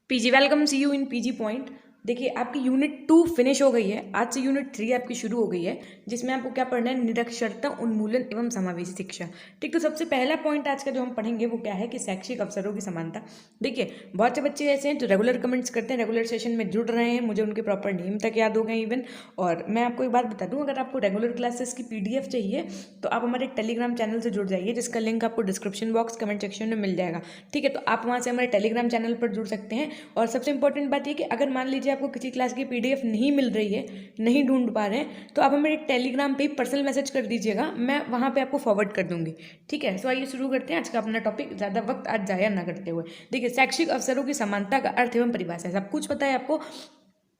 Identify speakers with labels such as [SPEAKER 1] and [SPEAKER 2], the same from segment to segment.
[SPEAKER 1] PG welcome see you in PG point. देखिए आपकी unit 2 finish हो गई है। आज से यूनिट 3 आपकी शुरू हो गई है, जिसमें आपको क्या पढ़ना है, निरक्षरता उन्मूलन एवं समावेशी शिक्षा। ठीक, तो सबसे पहला पॉइंट आज का जो हम पढ़ेंगे वो क्या है कि शैक्षिक अवसरों की समानता। देखिए बहुत से बच्चे ऐसे हैं जो रेगुलर कमेंट्स करते हैं, रेगुलर सेशन में जुड़ रहे हैं, मुझे उनके प्रॉपर नेम तक याद हो गए इवन। और मैं आपको एक बात बता दूं, अगर आपको रेगुलर क्लासेस की पीडीएफ चाहिए तो आप हमारे टेलीग्राम चैनल से जुड़ जाइए, जिसका लिंक आपको डिस्क्रिप्शन बॉक्स कमेंट सेक्शन में मिल जाएगा। ठीक है, तो आप वहाँ से हमारे टेलीग्राम चैनल पर जुड़ सकते हैं। और सबसे इंपॉर्टेंट बात ये कि अगर मान लीजिए आपको किसी क्लास की पीडीएफ नहीं मिल रही है, नहीं ढूंढ पा रहे हैं, तो आप हमें टेलीग्राम पे पर्सनल मैसेज कर दीजिएगा, मैं वहाँ पे आपको फॉरवर्ड कर दूंगी। ठीक है, सो आइए शुरू करते हैं आज का अपना टॉपिक, ज़्यादा वक्त आज जाया ना करते हुए। देखिए शैक्षिक अवसरों की समानता का अर्थ एवं परिभाषा सब कुछ पता है आपको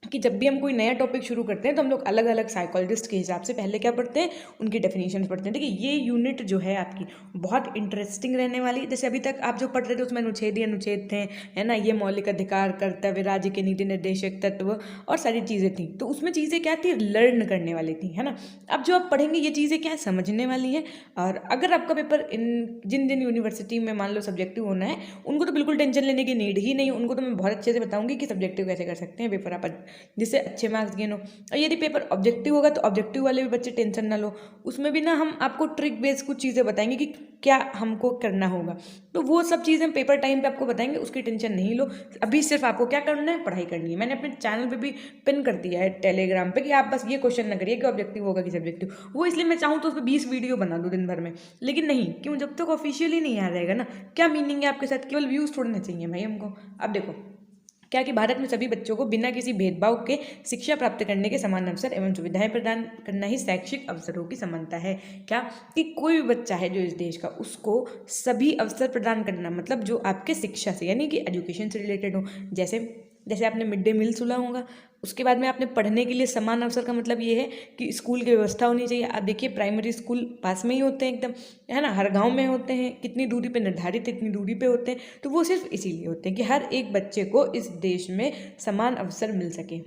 [SPEAKER 1] कि जब भी हम कोई नया टॉपिक शुरू करते हैं तो हम लोग अलग अलग साइकोलॉजिस्ट के हिसाब से पहले क्या पढ़ते हैं, उनकी डेफिनेशन पढ़ते हैं। देखिए ये यूनिट जो है आपकी बहुत इंटरेस्टिंग रहने वाली है। जैसे अभी तक आप जो पढ़ रहे थे उसमें अनुच्छेद ही अनुच्छेद थे, है ना, ये मौलिक अधिकार, कर्तव्य, राज्य के नीति निर्देशक तत्व और सारी चीज़ें थी। तो उसमें चीज़ें क्या थी, लर्न करने वाली थी, है ना। अब जो आप पढ़ेंगे ये चीज़ें क्या है, समझने वाली हैं। और अगर आपका पेपर जिन जिन यूनिवर्सिटी में मान लो सब्जेक्टिव होना है, उनको तो बिल्कुल टेंशन लेने की नीड ही नहीं, उनको तो मैं बहुत अच्छे से बताऊंगी कि सब्जेक्टिव कैसे कर सकते हैं पेपर आप, जिससे अच्छे मार्क्स गेन हो। और यदि पेपर ऑब्जेक्टिव होगा तो ऑब्जेक्टिव वाले भी बच्चे टेंशन ना लो, उसमें भी ना हम आपको ट्रिक बेस्ड कुछ चीज़ें बताएंगे कि क्या हमको करना होगा। तो वो सब चीज़ें पेपर टाइम पे आपको बताएंगे, उसकी टेंशन नहीं लो। अभी सिर्फ आपको क्या करना है, पढ़ाई करनी है। मैंने अपने चैनल पे भी पिन कर दिया है टेलीग्राम पे कि आप बस ये क्वेश्चन ना करिए कि ऑब्जेक्टिव होगा कि सब्जेक्टिव। वो इसलिए मैं चाहूँ तो उस पर 20 वीडियो बना दूँ दिन भर में, लेकिन नहीं, क्यों, जब तक ऑफिशियली नहीं आ रहेगा ना, क्या मीनिंग है आपके साथ, केवल व्यूज़ छोड़ने चाहिए भाई हमको। अब देखो क्या कि भारत में सभी बच्चों को बिना किसी भेदभाव के शिक्षा प्राप्त करने के समान अवसर एवं सुविधाएं प्रदान करना ही शैक्षिक अवसरों की समानता है। क्या कि कोई भी बच्चा है जो इस देश का, उसको सभी अवसर प्रदान करना, मतलब जो आपके शिक्षा से यानी कि एजुकेशन से रिलेटेड हो। जैसे जैसे आपने मिड डे मील सुना होगा, उसके बाद में आपने पढ़ने के लिए समान अवसर का मतलब ये है कि स्कूल की व्यवस्था होनी चाहिए। आप देखिए प्राइमरी स्कूल पास में ही होते हैं एकदम, है ना, हर गांव में होते हैं, कितनी दूरी पे निर्धारित, इतनी दूरी पे होते हैं। तो वो सिर्फ इसीलिए होते हैं कि हर एक बच्चे को इस देश में समान अवसर मिल सके।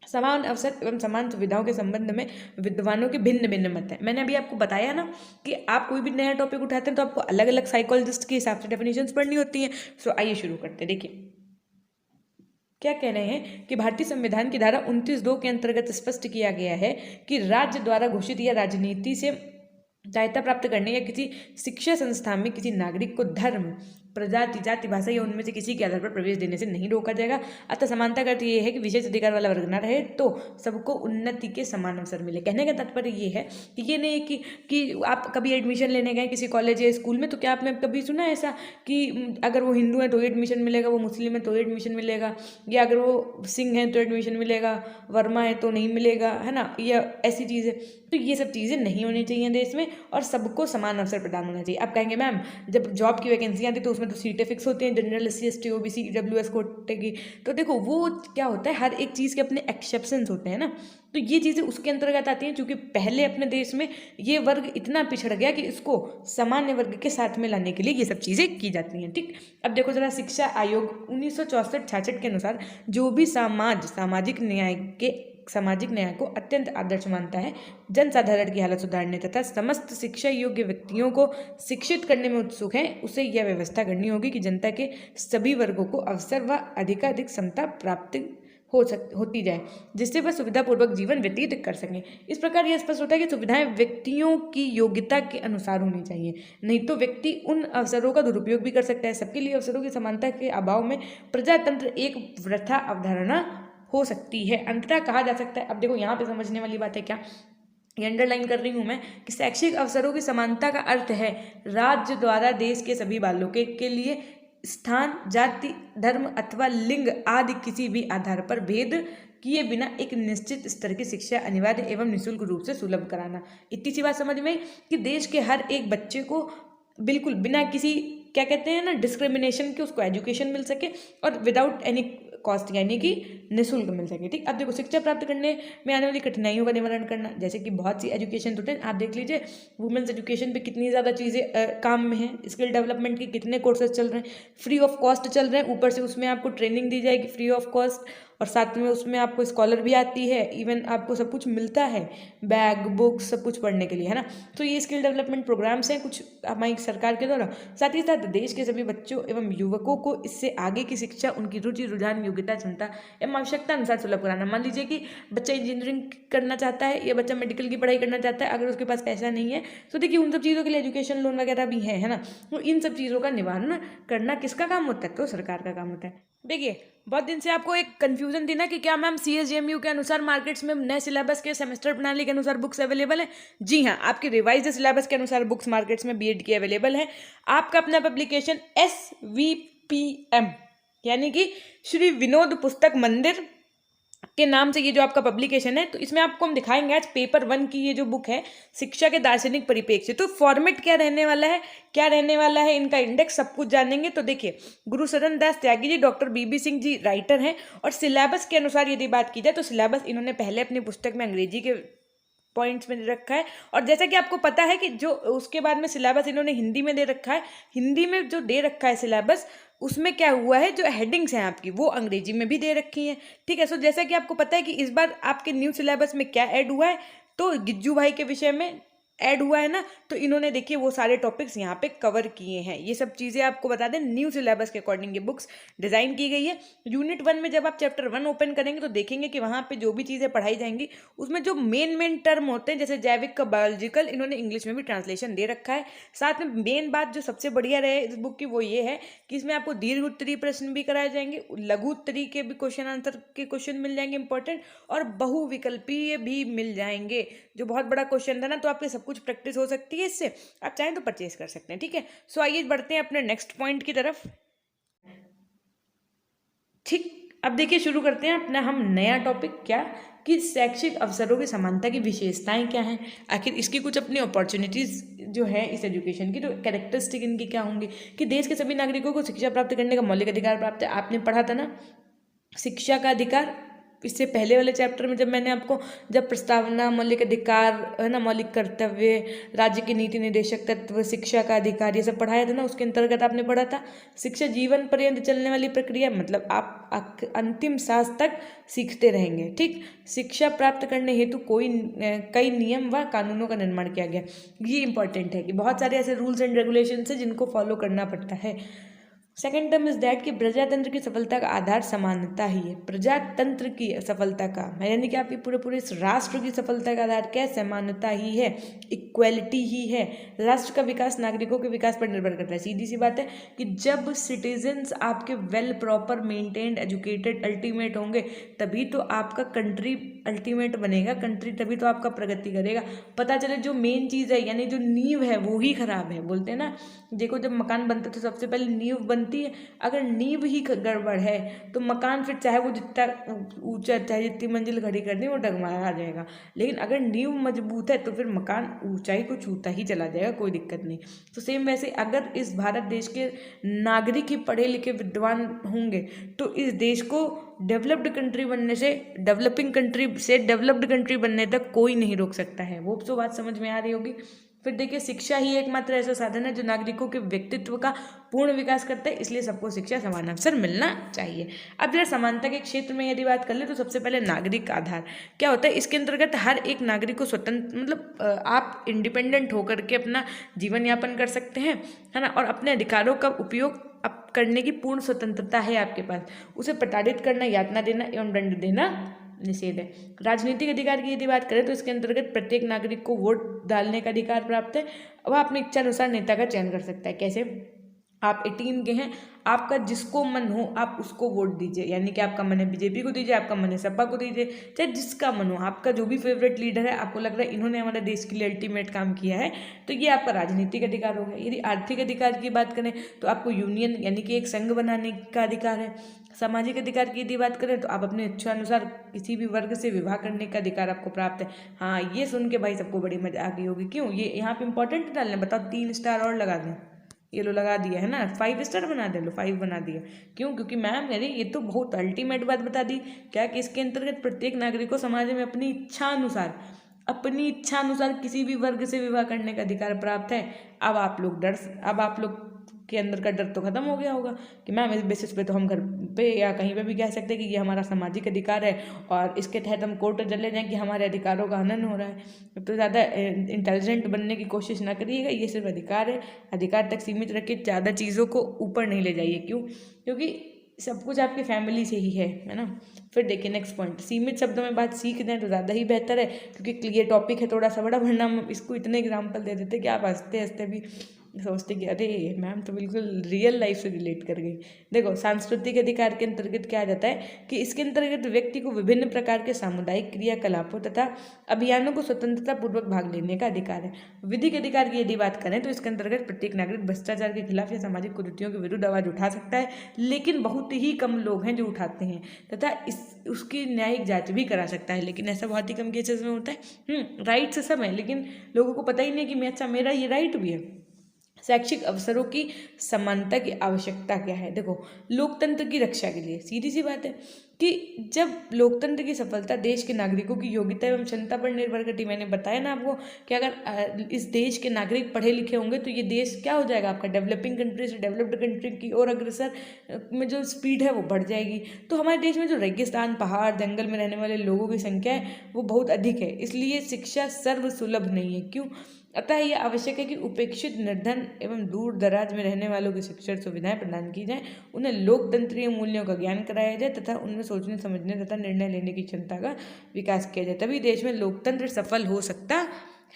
[SPEAKER 1] समान अवसर एवं समान सुविधाओं के संबंध में विद्वानों के भिन्न भिन्न मत हैं। मैंने अभी आपको बताया ना कि आप कोई भी नया टॉपिक उठाते हैं तो आपको अलग अलग साइकोलॉजिस्ट के हिसाब से डेफिनेशंस पढ़नी होती हैं। सो आइए शुरू करते हैं। देखिए क्या कह रहे हैं कि भारतीय संविधान की धारा 29(2) के अंतर्गत स्पष्ट किया गया है कि राज्य द्वारा घोषित या राजनीति से सहायता प्राप्त करने या किसी शिक्षा संस्थान में किसी नागरिक को धर्म, प्रजाति, जाति, भाषा या उनमें से किसी के आधार पर प्रवेश देने से नहीं रोका जाएगा। अतः समानता का अर्थ ये है कि विशेष अधिकार वाला वर्ग न रहे तो सबको उन्नति के समान अवसर मिले। कहने का तात्पर्य ये है कि ये नहीं कि आप कभी एडमिशन लेने गए किसी कॉलेज या स्कूल में, तो क्या आपने कभी सुना है ऐसा कि अगर वो हिंदू है तो एडमिशन मिलेगा, वो मुस्लिम है तो एडमिशन मिलेगा, या अगर वो सिंह है तो एडमिशन मिलेगा, वर्मा है तो नहीं मिलेगा, है ना, या ऐसी चीज़ें। तो ये सब चीज़ें नहीं होनी चाहिए देश में, और सबको समान अवसर प्रदान होना चाहिए। आप कहेंगे मैम जब जॉब की वैकेंसी आती है तो उसमें तो सीटें फिक्स होती हैं, general, SC ST OBC EWS कोटे की। तो देखो वो क्या होता है, हर एक चीज़ के अपने एक्सेप्शंस होते हैं ना, तो ये चीज़ें उसके अंतर्गत आती हैं। क्योंकि पहले अपने देश में ये वर्ग इतना पिछड़ गया कि इसको सामान्य वर्ग के साथ में लाने के लिए ये सब चीज़ें की जाती हैं। ठीक, अब देखो जरा, शिक्षा आयोग 1964-66 के अनुसार जो भी सामाजिक न्याय को अत्यंत आदर्श मानता है, जनसाधारण की हालत सुधारने तथा समस्त शिक्षा योग्य व्यक्तियों को शिक्षित करने में उत्सुक है, उसे यह व्यवस्था करनी होगी कि जनता के सभी वर्गों को अवसर व अधिकाधिक क्षमता प्राप्त होती जाए, जिससे वह सुविधापूर्वक जीवन व्यतीत कर सकें। इस प्रकार यह स्पष्ट होता है कि सुविधाएं व्यक्तियों की योग्यता के अनुसार होनी चाहिए, नहीं तो व्यक्ति उन अवसरों का दुरुपयोग भी कर सकता है। सबके लिए अवसरों की समानता के अभाव में प्रजातंत्र एक वृथा अवधारणा हो सकती है, अंततः कहा जा सकता है। अब देखो यहाँ पे समझने वाली बात है क्या, ये अंडरलाइन कर रही हूँ मैं कि शैक्षिक अवसरों की समानता का अर्थ है राज्य द्वारा देश के सभी बालकों के लिए स्थान, जाति, धर्म अथवा लिंग आदि किसी भी आधार पर भेद किए बिना एक निश्चित स्तर की शिक्षा अनिवार्य एवं निःशुल्क रूप से सुलभ कराना। इतनी सी बात समझ में कि देश के हर एक बच्चे को बिल्कुल बिना किसी, क्या कहते हैं ना, डिस्क्रिमिनेशन के उसको एजुकेशन मिल सके और विदाउट एनी कॉस्ट, यानी कि निःशुल्क मिल सके। ठीक, अब देखो शिक्षा प्राप्त करने में आने वाली कठिनाइयों का निवारण करना, जैसे कि बहुत सी एजुकेशन होते हैं, आप देख लीजिए वुमेन्स एजुकेशन पे कितनी ज़्यादा चीज़ें काम में हैं, स्किल डेवलपमेंट के कितने कोर्सेज चल रहे हैं, फ्री ऑफ कॉस्ट चल रहे हैं, ऊपर से उसमें आपको ट्रेनिंग दी जाएगी फ्री ऑफ कॉस्ट। और साथ में उसमें आपको स्कॉलर भी आती है, इवन आपको सब कुछ मिलता है, बैग बुक्स सब कुछ पढ़ने के लिए, है ना। तो ये स्किल डेवलपमेंट प्रोग्राम्स हैं कुछ हमारी सरकार के द्वारा। साथ ही साथ देश के सभी बच्चों एवं युवकों को इससे आगे की शिक्षा उनकी रुचि रुझान योग्यता क्षमता एवं आवश्यकता अनुसार सुलभ कराना। मान लीजिए कि बच्चा इंजीनियरिंग करना चाहता है या बच्चा मेडिकल की पढ़ाई करना चाहता है, अगर उसके पास पैसा नहीं है तो देखिए उन सब चीज़ों के लिए एजुकेशन लोन वगैरह भी है ना। तो इन सब चीज़ों का निवारण करना किसका काम होता है, तो सरकार का काम होता है। देखिए बहुत दिन से आपको एक कंफ्यूजन थी ना कि क्या मैम CSJMU के अनुसार मार्केट्स में नए सिलेबस के सेमेस्टर प्रणाली के अनुसार बुक्स अवेलेबल है। जी हाँ, आपके रिवाइज्ड सिलेबस के अनुसार बुक्स मार्केट्स में बीएड की अवेलेबल है। आपका अपना पब्लिकेशन SVPM यानी कि श्री विनोद पुस्तक मंदिर के नाम से ये जो आपका पब्लिकेशन है, तो इसमें आपको हम दिखाएंगे आज पेपर 1 की ये जो बुक है शिक्षा के दार्शनिक परिप्रेक्ष्य। तो फॉर्मेट क्या रहने वाला है, क्या रहने वाला है, इनका इंडेक्स सब कुछ जानेंगे। तो देखिए गुरुशरण दास Tyagi ji, doctor BB Singh ji writer हैं, और सिलेबस के अनुसार यदि बात की जाए तो सिलेबस इन्होंने पहले अपनी पुस्तक में अंग्रेजी के पॉइंट्स में दे रखा है, और जैसा कि आपको पता है कि जो उसके बाद में सिलेबस इन्होंने हिंदी में दे रखा है, हिंदी में जो दे रखा है सिलेबस उसमें क्या हुआ है, जो हेडिंग्स हैं आपकी वो अंग्रेजी में भी दे रखी हैं। ठीक है, सो जैसा कि आपको पता है कि इस बार आपके न्यू सिलेबस में क्या ऐड हुआ है, तो गिज्जू भाई के विषय में ऐड हुआ है ना। तो इन्होंने देखिए वो सारे टॉपिक्स यहाँ पे कवर किए हैं। ये सब चीज़ें आपको बता दें, न्यू सिलेबस के अकॉर्डिंग ये बुक्स डिज़ाइन की गई है। यूनिट 1 में जब आप चैप्टर 1 ओपन करेंगे तो देखेंगे कि वहाँ पे जो भी चीज़ें पढ़ाई जाएंगी उसमें जो मेन टर्म होते हैं, जैसे जैविक का बायोलॉजिकल, इन्होंने इंग्लिश में भी ट्रांसलेशन दे रखा है। साथ में मेन बात जो सबसे बढ़िया रहे इस बुक की वो ये है कि इसमें आपको दीर्घ उत्तरीय प्रश्न भी कराए जाएंगे, लघु उत्तरीय के भी क्वेश्चन आंसर के क्वेश्चन मिल जाएंगे इंपॉर्टेंट, और बहुविकल्पीय भी मिल जाएंगे। जो बहुत बड़ा क्वेश्चन था ना, तो आपकी सब कुछ प्रैक्टिस हो सकती है इससे, आप चाहें तो परचेज कर सकते हैं। ठीक है, सो आइए बढ़ते हैं अपने नेक्स्ट पॉइंट की तरफ। ठीक, अब देखिए शुरू करते हैं अपना हम नया टॉपिक, क्या कि शैक्षिक अवसरों की समानता की विशेषताएं क्या हैं, आखिर इसकी कुछ अपनी अपॉर्चुनिटीज़ जो है इस एजुकेशन की, तो कैरेक्टरिस्टिक इनकी क्या होंगी, कि देश के सभी नागरिकों को शिक्षा प्राप्त करने का मौलिक अधिकार प्राप्त है। आपने पढ़ा था ना शिक्षा का अधिकार, इससे पहले वाले चैप्टर में जब प्रस्तावना, मौलिक अधिकार है ना, मौलिक कर्तव्य, राज्य के नीति निर्देशक तत्व, शिक्षा का अधिकार, ये सब पढ़ाया था ना। उसके अंतर्गत आपने पढ़ा था शिक्षा जीवन पर्यंत चलने वाली प्रक्रिया, मतलब आप अंतिम सांस तक सीखते रहेंगे। ठीक, शिक्षा प्राप्त करने हेतु कई नियम व कानूनों का निर्माण किया गया। ये इंपॉर्टेंट है कि बहुत सारे ऐसे रूल्स एंड रेगुलेशन है जिनको फॉलो करना पड़ता है। सेकेंड टर्म इज दैट कि प्रजातंत्र की सफलता का आधार समानता ही है। प्रजातंत्र की सफलता का यानी कि आपकी पूरे इस राष्ट्र की सफलता का आधार क्या है, समानता ही है, इक्वलिटी ही है। राष्ट्र का विकास नागरिकों के विकास पर निर्भर करता है। सीधी सी बात है कि जब सिटीजन्स आपके well proper maintained educated ultimate होंगे तभी तो आपका कंट्री अल्टीमेट बनेगा, कंट्री तभी तो आपका प्रगति करेगा। पता चले जो मेन चीज़ है यानी जो नींव है वो ही खराब है। बोलते हैं ना, देखो जब मकान बनता है तो सबसे पहले नींव बनती है, अगर नींव ही गड़बड़ है तो मकान फिर चाहे वो जितना ऊंचा, चाहे जितनी मंजिल खड़ी कर दी वो डगमगा जाएगा। लेकिन अगर नींव मजबूत है तो फिर मकान ऊंचाई को छूता ही चला जाएगा, कोई दिक्कत नहीं। तो सेम वैसे अगर इस भारत देश के नागरिक ही पढ़े लिखे विद्वान होंगे तो इस देश को डेवलप्ड कंट्री बनने से, डेवलपिंग कंट्री से डेवलप्ड कंट्री बनने तक कोई नहीं रोक सकता है। वो तो बात समझ में आ रही होगी। फिर देखिए शिक्षा ही एकमात्र ऐसा साधन है जो नागरिकों के व्यक्तित्व का पूर्ण विकास करता है, इसलिए सबको शिक्षा समान अवसर मिलना चाहिए। अब जरा समानता के क्षेत्र में यदि बात कर ले तो सबसे पहले नागरिक आधार क्या होता है, इसके अंतर्गत हर एक नागरिक को स्वतंत्र, मतलब आप इंडिपेंडेंट होकर के अपना जीवन यापन कर सकते हैं, है ना, और अपने अधिकारों का उपयोग करने की पूर्ण स्वतंत्रता है आपके पास। उसे प्रताड़ित करना, यातना देना एवं दंड देना निषेध है। राजनीतिक अधिकार की यदि बात करें तो इसके अंतर्गत प्रत्येक नागरिक को वोट डालने का अधिकार प्राप्त है। वह अपनी इच्छा अनुसार नेता का चयन कर सकता है। कैसे, आप 18 के हैं, आपका जिसको मन हो आप उसको वोट दीजिए, यानी कि आपका मन है बीजेपी को दीजिए, आपका मन है सपा को दीजिए, चाहे जिसका मन हो, आपका जो भी फेवरेट लीडर है, आपको लग रहा है इन्होंने हमारे देश के लिए अल्टीमेट काम किया है, तो ये आपका राजनीतिक अधिकार हो गया। यदि आर्थिक अधिकार की बात करें तो आपको यूनियन यानी कि एक संघ बनाने का अधिकार है। सामाजिक अधिकार की यदि बात करें तो आप अपने इच्छा अनुसार किसी भी वर्ग से विवाह करने का अधिकार आपको प्राप्त है। हाँ, ये सुन के भाई सबको बड़ी मजा आ गई होगी। क्यों, ये यहाँ पे इंपॉर्टेंट डालना, बताओ 3 स्टार और लगा दें, ये लो लगा दिया है ना, 5 स्टार बना दे लो, 5 बना दिया। क्यों, क्योंकि मैम मेरी ये तो बहुत अल्टीमेट बात बता दी क्या, कि इसके अंतर्गत प्रत्येक नागरिक को समाज में अपनी इच्छा अनुसार किसी भी वर्ग से विवाह करने का अधिकार प्राप्त है। अब आप लोग के अंदर का डर तो खत्म हो गया होगा कि मैम इस बेसिस पे तो हम घर पे या कहीं पे भी कह सकते हैं कि ये हमारा सामाजिक अधिकार है और इसके तहत हम कोर्ट चले जाएं कि हमारे अधिकारों का हनन हो रहा है। तो ज़्यादा इंटेलिजेंट बनने की कोशिश ना करिएगा, ये सिर्फ अधिकार है, अधिकार तक सीमित रखिए, ज़्यादा चीज़ों को ऊपर नहीं ले जाइए। क्यों? क्योंकि सब कुछ आपकी फैमिली से ही है ना। फिर देखिए नेक्स्ट पॉइंट, सीमित शब्दों में बात सीख दें तो ज़्यादा ही बेहतर है, क्योंकि ये टॉपिक है थोड़ा सा बड़ा, वरना हम इसको इतने एग्जाम्पल दे देते कि आप हंसते हंसते भी सोचते कि अरे मैम तो बिल्कुल रियल लाइफ से रिलेट कर गई। देखो सांस्कृतिक अधिकार के अंतर्गत क्या आ जाता है कि इसके अंतर्गत व्यक्ति को विभिन्न प्रकार के सामुदायिक क्रियाकलापों तथा अभियानों को स्वतंत्रता पूर्वक भाग लेने का अधिकार है। विधिक अधिकार की यदि बात करें तो इसके अंतर्गत प्रत्येक नागरिक भ्रष्टाचार के खिलाफ या सामाजिक कुरीतियों के विरुद्ध आवाज उठा सकता है, लेकिन बहुत ही कम लोग हैं जो उठाते हैं, तथा उसकी न्यायिक जांच भी करा सकता है, लेकिन ऐसा बहुत ही कम केसेस में होता है। राइट से सब है, लेकिन लोगों को पता ही नहीं कि मैं अच्छा मेरा ये राइट भी है। शैक्षिक अवसरों की समानता की आवश्यकता क्या है? देखो लोकतंत्र की रक्षा के लिए सीधी सी बात है कि जब लोकतंत्र की सफलता देश के नागरिकों की योग्यता एवं क्षमता पर निर्भर करती, मैंने बताया ना आपको कि अगर इस देश के नागरिक पढ़े लिखे होंगे तो ये देश क्या हो जाएगा, आपका डेवलपिंग कंट्री से डेवलप्ड कंट्री की ओर अग्रसर में जो स्पीड है वो बढ़ जाएगी। तो हमारे देश में जो रेगिस्तान, पहाड़, जंगल में रहने वाले लोगों की संख्या है वो बहुत अधिक है, इसलिए शिक्षा सर्वसुलभ नहीं है। क्यों? अतः यह आवश्यक है कि उपेक्षित, निर्धन एवं दूर दराज में रहने वालों की शिक्षण सुविधाएं प्रदान की जाएं, उन्हें लोकतंत्रीय मूल्यों का ज्ञान कराया जाए तथा उनमें सोचने, समझने तथा निर्णय लेने की क्षमता का विकास किया जाए, तभी देश में लोकतंत्र सफल हो सकता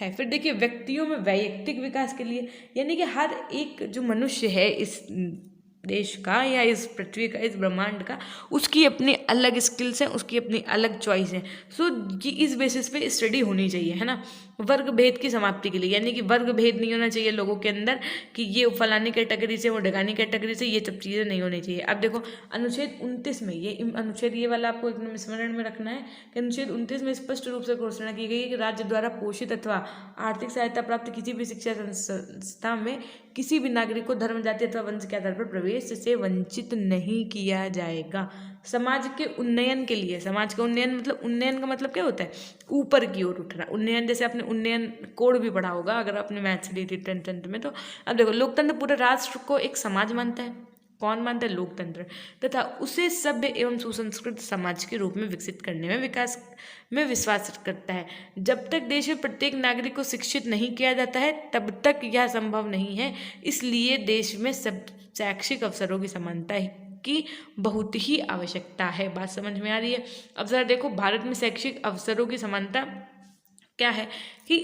[SPEAKER 1] है। फिर देखिए व्यक्तियों में वैयक्तिक विकास के लिए, यानी कि हर एक जो मनुष्य है इस देश का या इस पृथ्वी का, इस ब्रह्मांड का, उसकी अपनी अलग स्किल्स हैं, उसकी अपनी अलग चॉइस है। सो कि इस बेसिस पे स्टडी होनी चाहिए, है ना। वर्ग भेद की समाप्ति के लिए, यानी कि वर्ग भेद नहीं होना चाहिए लोगों के अंदर कि ये फलानी कैटेगरी से, वो ढगानी कैटेगरी से, ये सब चीज़ें नहीं होनी चाहिए। अब देखो अनुच्छेद 29 में, ये अनुच्छेद ये वाला आपको एकदम स्मरण में रखना है कि अनुच्छेद 29 में स्पष्ट रूप से घोषणा की गई है कि राज्य द्वारा पोषित अथवा आर्थिक सहायता प्राप्त किसी भी शिक्षा संस्था में किसी भी नागरिक को धर्म, जाति अथवा वंश के आधार पर प्रवेश से वंचित नहीं किया जाएगा। समाज के उन्नयन के लिए, समाज का उन्नयन मतलब, उन्नयन का मतलब क्या होता है? ऊपर की ओर उठना। उन्नयन जैसे आपने उन्नयन कोड भी पढ़ा होगा अगर आपने मैथ्स ली थी 10th में। तो अब देखो लोकतंत्र पूरे राष्ट्र को एक समाज मानता है। कौन मानता है? लोकतंत्र। तथा उसे सभ्य एवं सुसंस्कृत समाज के रूप में विकसित करने में विकास में विश्वास करता है। जब तक देश में प्रत्येक नागरिक को शिक्षित नहीं किया जाता है तब तक यह संभव नहीं है। इसलिए देश में सब शैक्षिक अवसरों की समानता की बहुत ही आवश्यकता है। बात समझ में आ रही है? अब जरा देखो भारत में शैक्षिक अवसरों की समानता क्या है कि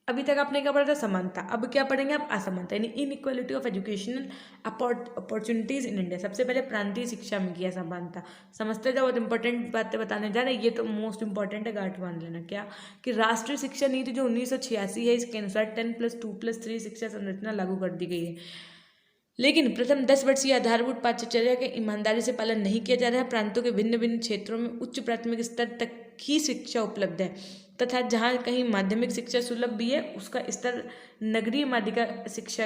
[SPEAKER 1] अभी तक आपने क्या पढ़ा था? समानता। अब क्या पढ़ेंगे आप? असमानता, यानी inequality of educational opportunities in India. सबसे पहले प्रांतीय शिक्षा में किया समानता। समझते जाओ, बहुत इंपॉर्टेंट बातें बताने जा रहे हैं, ये तो मोस्ट इंपॉर्टेंट है, गांठ बांध लेना। क्या कि राष्ट्रीय शिक्षा नीति जो 1986 है, इसके अनुसार 10+2+3 शिक्षा संरचना लागू कर दी गई है, लेकिन प्रथम 10 वर्षीय आधारभूत पाठ्यचर्या के ईमानदारी से पालन नहीं किया जा रहा है। प्रांतों के भिन्न भिन्न क्षेत्रों में उच्च प्राथमिक स्तर तक ही शिक्षा उपलब्ध है तथा जहाँ कहीं माध्यमिक शिक्षा सुलभ भी है, उसका स्तर नगरीय माध्यमिक शिक्षा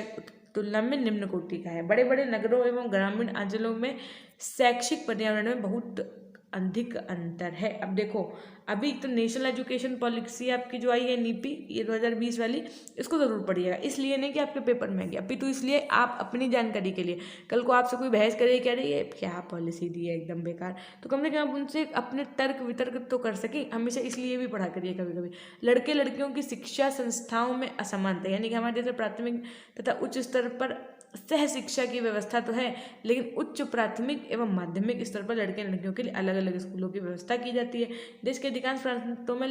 [SPEAKER 1] तुलना में निम्न कोटि का है। बड़े बड़े नगरों एवं ग्रामीण अंचलों में शैक्षिक पर्यावरण में बहुत अधिक अंतर है। अब देखो अभी तो नेशनल एजुकेशन पॉलिसी आपकी जो आई है नीपी, ये 2020 वाली, इसको ज़रूर पढ़िएगा। इसलिए नहीं कि आपके पेपर में गया, अभी तो इसलिए आप अपनी जानकारी के लिए, कल को आपसे कोई बहस करे कह रही है क्या पॉलिसी दी है एकदम बेकार, तो कम से कम आप उनसे अपने तर्क वितर्क तो कर सकें। हमेशा इसलिए भी पढ़ा करिए कभी कभी। लड़के लड़कियों की शिक्षा संस्थाओं में असमानता, यानी कि हमारे जैसे प्राथमिक तथा उच्च स्तर पर सह शिक्षा की व्यवस्था तो है, लेकिन उच्च प्राथमिक एवं माध्यमिक स्तर पर लड़के लड़कियों के लिए अलग अलग स्कूलों की व्यवस्था की जाती है। देश के अधिकांश प्रांतों में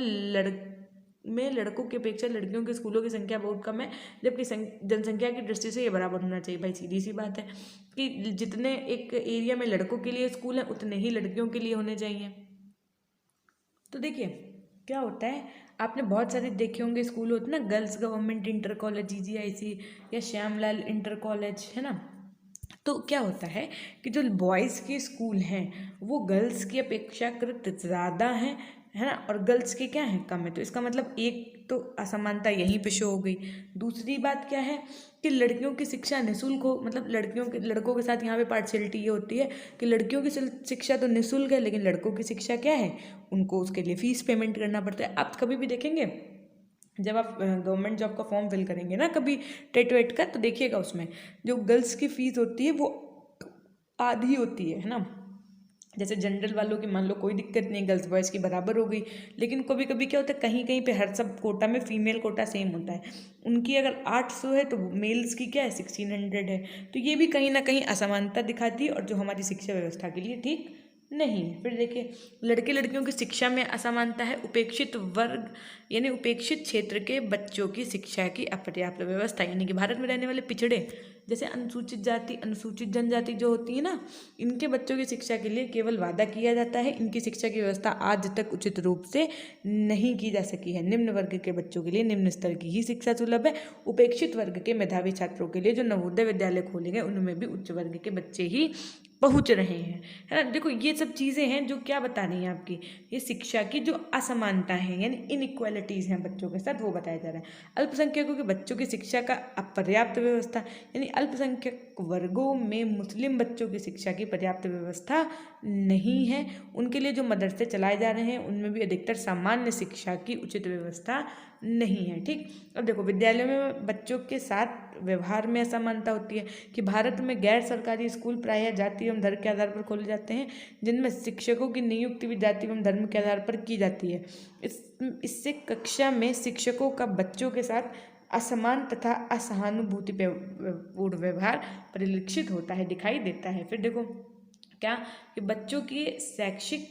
[SPEAKER 1] लड़कों की अपेक्षा लड़कियों के स्कूलों की संख्या बहुत कम है, जबकि जनसंख्या की दृष्टि से ये बराबर होना चाहिए। भाई सीधी सी बात है कि जितने एक एरिया में लड़कों के लिए स्कूल हैं उतने ही लड़कियों के लिए होने चाहिए। तो देखिए क्या होता है, आपने बहुत सारे देखे होंगे स्कूल होते ना, girls government inter college GGIC या श्यामलाल इंटर कॉलेज, है ना। तो क्या होता है कि जो बॉयज़ के स्कूल हैं वो गर्ल्स की अपेक्षाकृत ज़्यादा हैं, है ना, और गर्ल्स के क्या हैं? कम है। तो इसका मतलब एक तो असमानता यहीं पे शो हो गई। दूसरी बात क्या है कि लड़कियों की शिक्षा निःशुल्क हो, मतलब लड़कों के साथ यहाँ पे पार्शियलिटी ये होती है कि लड़कियों की शिक्षा तो निःशुल्क है, लेकिन लड़कों की शिक्षा क्या है, उनको उसके लिए फीस पेमेंट करना पड़ता है। आप कभी भी देखेंगे जब आप गवर्नमेंट जॉब का फॉर्म फिल करेंगे ना कभी टेट वेट का, तो देखिएगा उसमें जो गर्ल्स की फीस होती है वो आधी होती है ना। जैसे जनरल वालों की मान लो कोई दिक्कत नहीं, गर्ल्स बॉयज़ की बराबर हो गई, लेकिन कभी कभी क्या होता है कहीं कहीं पे हर सब कोटा में फीमेल कोटा सेम होता है। उनकी अगर 800 है तो मेल्स की क्या है 1600 है। तो ये भी कहीं ना कहीं असमानता दिखाती है और जो हमारी शिक्षा व्यवस्था के लिए ठीक नहीं है। फिर देखिए लड़के लड़कियों की शिक्षा में असमानता है। उपेक्षित वर्ग यानी उपेक्षित क्षेत्र के बच्चों की शिक्षा की अपर्याप्त व्यवस्था, यानी कि भारत में रहने वाले पिछड़े जैसे अनुसूचित जाति अनुसूचित जनजाति जो होती है ना, इनके बच्चों की शिक्षा के लिए केवल वादा किया जाता है। इनकी शिक्षा की व्यवस्था आज तक उचित रूप से नहीं की जा सकी है। निम्न वर्ग के बच्चों के लिए निम्न स्तर की ही शिक्षा सुलभ है। उपेक्षित वर्ग के मेधावी छात्रों के लिए जो नवोदय विद्यालय खोलेंगे उनमें भी उच्च वर्ग के बच्चे ही पहुंच रहे हैं, है ना। देखो ये सब चीज़ें हैं जो क्या बता रही हैं आपकी, ये शिक्षा की जो असमानता है यानी इनइक्वालिटीज़ हैं बच्चों के साथ, वो बताया जा रहा है। अल्पसंख्यकों के बच्चों की शिक्षा का अपर्याप्त व्यवस्था, यानी अल्पसंख्यक वर्गों में मुस्लिम बच्चों की शिक्षा की पर्याप्त व्यवस्था नहीं है। उनके लिए जो मदरसे चलाए जा रहे हैं उनमें भी अधिकतर सामान्य शिक्षा की उचित व्यवस्था नहीं है। ठीक, अब देखो विद्यालयों में बच्चों के साथ व्यवहार में असमानता होती है कि भारत में गैर सरकारी स्कूल प्रायः जाति एवं धर्म के आधार पर खोले जाते हैं, जिनमें शिक्षकों की नियुक्ति भी जाति एवं धर्म के आधार पर की जाती है। इससे कक्षा में शिक्षकों का बच्चों के साथ असमान तथा असहानुभूतिपूर्ण व्यवहार परिलक्षित होता है, दिखाई देता है। फिर देखो क्या कि बच्चों की शैक्षिक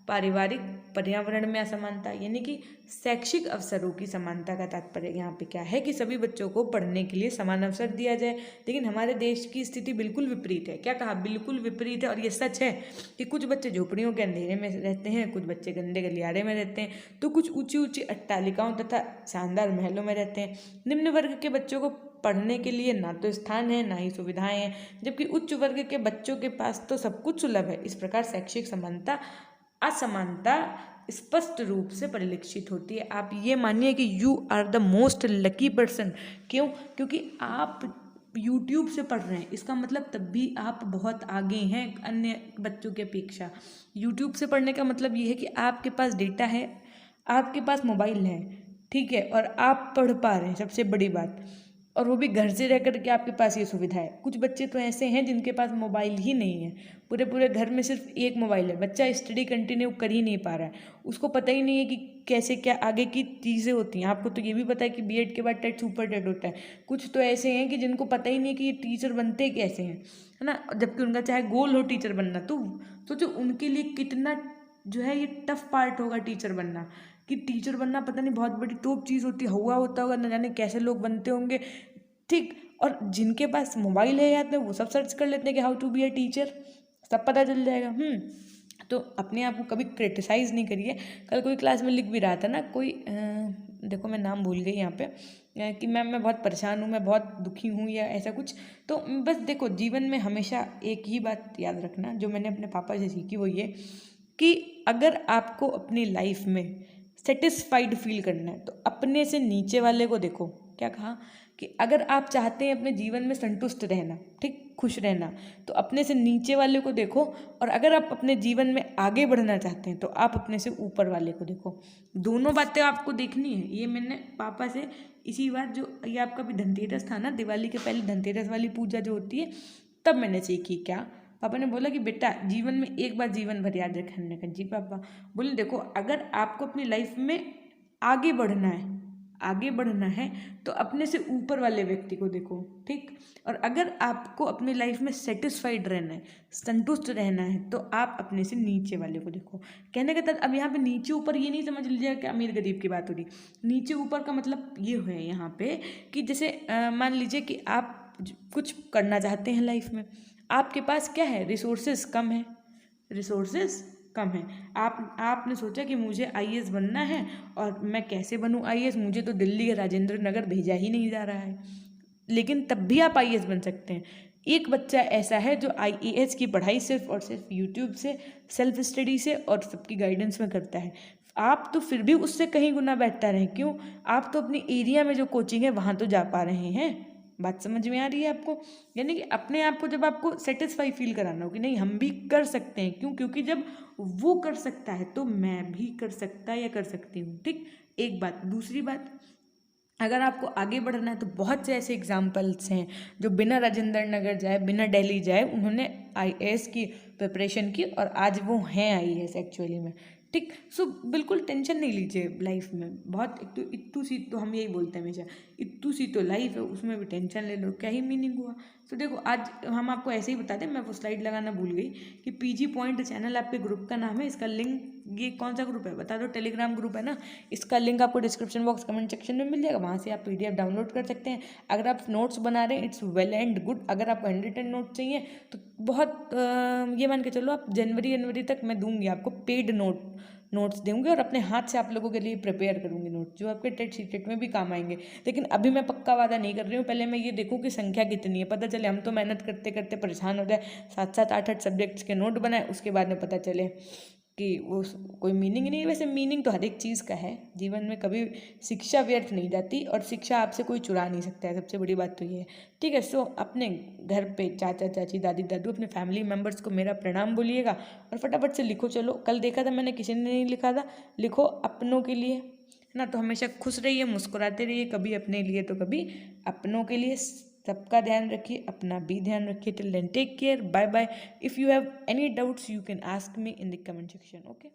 [SPEAKER 1] पारिवारिक पर्यावरण में असमानता, यानी कि शैक्षिक अवसरों की समानता का तात्पर्य यहाँ पे क्या है कि सभी बच्चों को पढ़ने के लिए समान अवसर दिया जाए। लेकिन हमारे देश की स्थिति बिल्कुल विपरीत है। क्या कहा, बिल्कुल विपरीत है। और ये सच है कि कुछ बच्चे झोपड़ियों के अंधेरे में रहते हैं, कुछ बच्चे गंदे गलियारे में रहते हैं, तो कुछ ऊंची ऊंची अट्टालिकाओं तथा शानदार महलों में रहते हैं। निम्न वर्ग के बच्चों को पढ़ने के लिए ना तो स्थान है ना ही सुविधाएं हैं, जबकि उच्च वर्ग के बच्चों के पास तो सब कुछ सुलभ है। इस प्रकार शैक्षिक असमानता स्पष्ट रूप से परिलक्षित होती है। आप ये मानिए कि you are the most lucky person. क्यों? क्योंकि आप यूट्यूब से पढ़ रहे हैं, इसका मतलब तब भी आप बहुत आगे हैं अन्य बच्चों की अपेक्षा। यूट्यूब से पढ़ने का मतलब ये है कि आपके पास डेटा है, आपके पास मोबाइल है, ठीक है, और आप पढ़ पा रहे हैं, सबसे बड़ी बात, और वो भी घर से रह कर के आपके पास ये सुविधा है। कुछ बच्चे तो ऐसे हैं जिनके पास मोबाइल ही नहीं है, पूरे पूरे घर में सिर्फ एक मोबाइल है, बच्चा स्टडी कंटिन्यू कर ही नहीं पा रहा है, उसको पता ही नहीं है कि कैसे क्या आगे की चीज़ें होती हैं। आपको तो ये भी पता है कि बीएड के बाद टेट सुपर टेट होता है। कुछ तो ऐसे हैं कि जिनको पता ही नहीं है कि ये टीचर बनते कैसे हैं, है ना, जबकि उनका चाहे गोल हो टीचर बनना, तो सोचो उनके लिए कितना जो है ये टफ पार्ट होगा टीचर बनना, कि टीचर बनना पता नहीं बहुत बड़ी टॉप चीज़ होती हुआ होता होगा, न जाने कैसे लोग बनते होंगे। ठीक, और जिनके पास मोबाइल है याद में वो सब सर्च कर लेते हैं कि how to be a teacher, सब पता चल जाएगा। तो अपने आप को कभी क्रिटिसाइज़ नहीं करिए। कल कोई क्लास में लिख भी रहा था ना कोई, देखो मैं नाम भूल गई यहाँ पे, कि मैम मैं बहुत परेशान हूँ, मैं बहुत दुखी हूँ या ऐसा कुछ। तो बस देखो जीवन में हमेशा एक ही बात याद रखना जो मैंने अपने पापा से सीखी, वो ये कि अगर आपको अपनी लाइफ में सेटिस्फाइड फील करना है तो अपने से नीचे वाले को देखो। क्या कहा कि अगर आप चाहते हैं अपने जीवन में संतुष्ट रहना, ठीक, खुश रहना, तो अपने से नीचे वाले को देखो, और अगर आप अपने जीवन में आगे बढ़ना चाहते हैं तो आप अपने से ऊपर वाले को देखो। दोनों बातें आपको देखनी है। ये मैंने पापा से इसी बात, जो ये आपका भी धनतेरस था ना, दिवाली के पहले धनतेरस वाली पूजा जो होती है, तब मैंने सीखी। क्या पापा ने बोला कि बेटा जीवन में एक बार जीवन भर याद रखने का। जी पापा। बोले देखो अगर आपको अपनी लाइफ में आगे बढ़ना है तो अपने से ऊपर वाले व्यक्ति को देखो, ठीक, और अगर आपको अपनी लाइफ में सेटिस्फाइड रहना है, संतुष्ट रहना है, तो आप अपने से नीचे वाले को देखो। कहने का अब यहाँ पे नीचे ऊपर ये नहीं समझ लीजिएगा कि अमीर गरीब की बात हो रही। नीचे ऊपर का मतलब ये है यहाँ पे कि जैसे मान लीजिए कि आप कुछ करना चाहते हैं लाइफ में, आपके पास क्या है, रिसोर्सेज कम है, आपने सोचा कि मुझे आईएएस बनना है, और मैं कैसे बनूं आईएएस, मुझे तो दिल्ली या राजेंद्र नगर भेजा ही नहीं जा रहा है, लेकिन तब भी आप आईएएस बन सकते हैं। एक बच्चा ऐसा है जो आईएएस की पढ़ाई सिर्फ और सिर्फ यूट्यूब से, सेल्फ स्टडी से और सबकी गाइडेंस में करता है। आप तो फिर भी उससे कहीं गुना बेहतर हैं। क्यों? आप तो अपनी एरिया में जो कोचिंग है वहाँ तो जा पा रहे हैं। बात समझ में आ रही है आपको? यानी कि अपने आप को जब आपको सेटिस्फाई फील कराना हो कि नहीं हम भी कर सकते हैं। क्यों? क्योंकि जब वो कर सकता है तो मैं भी कर सकता या कर सकती हूँ, ठीक। एक बात। दूसरी बात, अगर आपको आगे बढ़ना है तो बहुत से ऐसे एग्जाम्पल्स हैं जो बिना राजेंद्र नगर जाए, बिना दिल्ली जाए, उन्होंने आईएएस की प्रिपरेशन की और आज वो हैं आईएएस एक्चुअली में। ठीक, सो बिल्कुल टेंशन नहीं लीजिए लाइफ में। बहुत एक तो इत्तू सी तो हम यही बोलते हैं हमेशा, इत्तू सी तो लाइफ है, उसमें भी टेंशन ले लो, क्या ही मीनिंग हुआ। तो देखो आज हम आपको ऐसे ही बताते हैं, मैं वो स्लाइड लगाना भूल गई कि पीजी पॉइंट चैनल आपके ग्रुप का नाम है। इसका लिंक, ये कौन सा ग्रुप है बता दो? टेलीग्राम ग्रुप है ना। इसका लिंक आपको डिस्क्रिप्शन बॉक्स कमेंट सेक्शन में मिल जाएगा, वहाँ से आप पीडीएफ डाउनलोड कर सकते हैं। अगर आप नोट्स बना रहे हैं, इट्स वेल एंड गुड। अगर आपको 110 नोट चाहिए तो बहुत ये मान के चलो आप जनवरी तक मैं दूंगी आपको पेड नोट्स दूंगी और अपने हाथ से आप लोगों के लिए प्रिपेयर करूंगी नोट्स, जो आपके टेट सीटेट में भी काम आएंगे। लेकिन अभी मैं पक्का वादा नहीं कर रही हूँ, पहले मैं ये देखूँ कि संख्या कितनी है। पता चले हम तो मेहनत करते करते परेशान हो जाए, 7-7 8-8 सब्जेक्ट्स के नोट बनाए, उसके बाद में पता चले कि वो कोई मीनिंग ही नहीं है। वैसे मीनिंग तो हर एक चीज़ का है, जीवन में कभी शिक्षा व्यर्थ नहीं जाती और शिक्षा आपसे कोई चुरा नहीं सकता है, सबसे बड़ी बात तो ये है। ठीक है, सो अपने घर पे चाचा चाची दादी दादू अपने फैमिली मेम्बर्स को मेरा प्रणाम बोलिएगा और फटाफट से लिखो। चलो, कल देखा था मैंने किसी ने नहीं लिखा था, लिखो अपनों के लिए, है ना। तो हमेशा खुश रहिए, मुस्कुराते रहिए, कभी अपने लिए तो कभी अपनों के लिए। सबका ध्यान रखिए, अपना भी ध्यान रखिए। Till then take care, bye bye. If you have any doubts you can ask me in the comment section, okay.